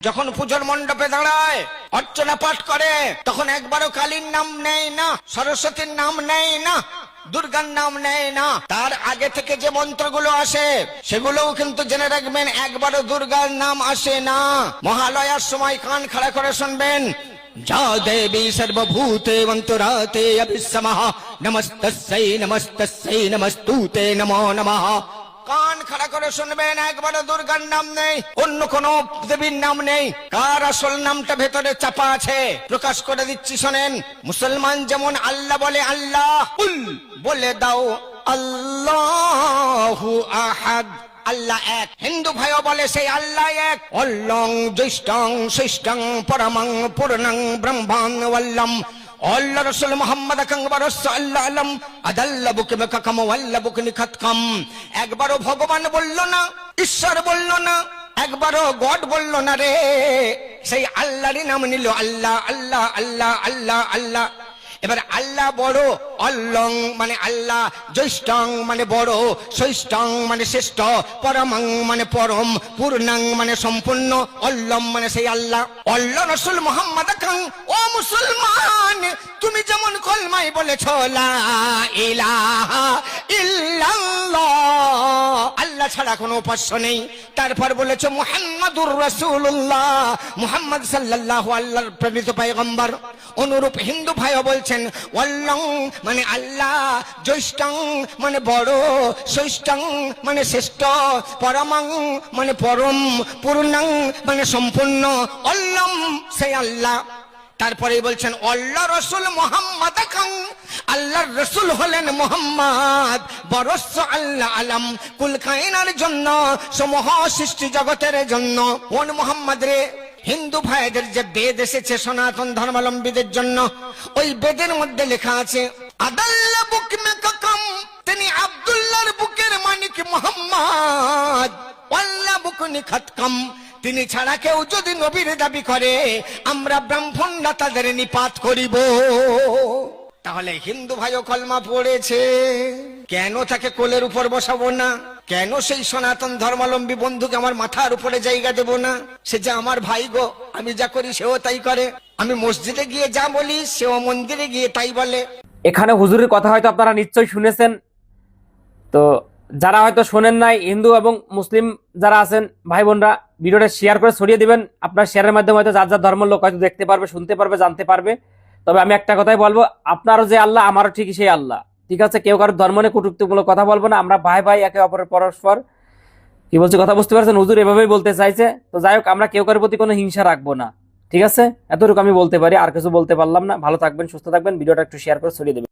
যখন পুজোর মণ্ডপে দাঁড়ায় অর্চনা পাঠ করে তখন একবারও কালীর নাম নেয় না, সরস্বতীর নাম নেয় না, দুর্গার নাম নেয় না। তার আগে থেকে যে মন্ত্রগুলো আসে সেগুলোও কিন্তু জেনে রাখবেন, একবারও দুর্গার নাম আসে না। মহালয়ার সময় কান খাড়া করে শুনবেন, যা দেবী সর্বভূতে অন্তরাতে অভিসমঃ নমস্তস্যৈ নমস্তস্যৈ নমস্তুতে নমো নমঃ। কান খাড়া করে শুনবেন, একবারও দুর্গার নাম নেই, অন্য কোন দেবীর নাম নেই। কার আসল নামটা ভেতরে চাপা আছে প্রকাশ করে দিচ্ছি শোনেন। মুসলমান যেমন আল্লাহ বলে আল্লাহ, কুল বলে দাও আল্লাহু আহাদ, আল্লাহ এক। হিন্দু ভাইও বলে সেই আল্লাহ এক। অল্লং জ্যৈষ্ঠং শ্রেষ্ঠং পরমং পূর্ণং ব্রহ্মাণ ওয়াল্লম আল্লাহ রাসূল মুহাম্মদ আকবর সাল্লাল্লাহু আলাইহি আদাল্লা বুকমে কাকাম ওয়াল্লা বুকনি খাতকাম। একবারও ভগবান বলল না, ঈশ্বর বলল না, একবারও গড বলল না রে, সেই আল্লাহরই নাম নিল আল্লাহ আল্লাহ আল্লাহ আল্লাহ আল্লাহ। এবার আল্লাহ বড়, অল্লং মানে আল্লাহ, জ্যৈষ্ঠং মানে বড়, শ্রেষ্ঠং মানে শ্রেষ্ঠ, পরমং মানে পরম, পূর্ণাং মানে সম্পূর্ণ, অল্লম মানে সেই আল্লাহ। আল্লাহ রাসূল মুহাম্মদ খান, ও মুসলমান তুমি যেমন কলমায় বলেছ লা ইলাহা ইল্লাল্লাহ, আল্লাহ ছাড়া কোনো উপাস্য নেই, তারপর বলেছ মুহাম্মাদুর রাসূলুল্লাহ, মুহাম্মদ সাল্লাল্লাহু আল্লাহর প্রেরিত পয়গম্বর। অনুরূপ হিন্দু ভাইও বলছেন ওয়াল্লং মানে আল্লাহ, জ্যৈষ্ঠং মানে বড়, শ্রেষ্ঠং মানে শ্রেষ্ঠ, পরমং মানে পরম, পূর্ণাং মানে সম্পূর্ণ, অল্লম সেই আল্লাহ। তারপরে বলছেন আল্লাহ রসুল মুহাম্মদ খান, আল্লাহর রসুল হলেন মুহাম্মদ, বরস আল্লাহ আলম কুল কায়নার জন্য, সমূহ সৃষ্টি জগতের জন্য। কোন মুহাম্মদ রে? হিন্দু ভাইদের যে বেদ এসেছে সনাতন ধর্মাবলম্বীদের জন্য, ওই বেদের মধ্যে লেখা আছে আদাল্লা বুক মে কাকাম, তিনি আব্দুল্লাহর বুকের মানিক মুহাম্মদ, আল্লাহ বুকনি খাতকাম, তিনি ছাড়া কেউ যদি নবীর দাবি করে আমরা ব্রাহ্মণরা তাদের নিপাত করিব। তাহলে হিন্দু ভাইও কলমা পড়েছে, কেন তাকে কোলের উপর বসাবো না? কেন সেই সনাতন ধর্মাবলম্বী বন্ধুকে আমার মাথার উপরে জায়গা দেব না? সে যে আমার ভাই গো, আমি যা করি সেও তাই করে, আমি মসজিদে গিয়ে যা বলি সেও মন্দিরে গিয়ে তাই বলে। এখানে হুজুরের কথা হয়তো আপনারা নিশ্চয়ই শুনেছেন, তো যারা হয়তো শোনেন নাই, হিন্দু এবং মুসলিম যারা আছেন ভাই বোনরা, ভিডিওটা শেয়ার করে ছড়িয়ে দিবেন। আপনার শেয়ারের মাধ্যমে হয়তো যার যার ধর্মের লোক হয়তো দেখতে পারবে, শুনতে পারবে, জানতে পারবে। তবে আমি একটা কথাই বলবো, আপনারও যে আল্লাহ আমারও ঠিকই সেই আল্লাহ, ঠিক আছে? কেউ কারোর ধর্ম নিয়ে কটূক্তিমূলক কথা বলবো না, আমরা ভাই ভাই, একে অপরের পরস্পর। কি বলছে কথা বুঝতে পারছেন? হুজুর এভাবেই বলতে চাইছে। তো যাই হোক, আমরা কেউ কারোর প্রতি কোনো হিংসা রাখবো না, ঠিক আছে? এতটুকু আমি বলতে পারি, আর কিছু বলতে পারলাম না। ভালো থাকবেন, সুস্থ থাকবেন, ভিডিওটা একটু শেয়ার করে ছড়িয়ে দেবেন।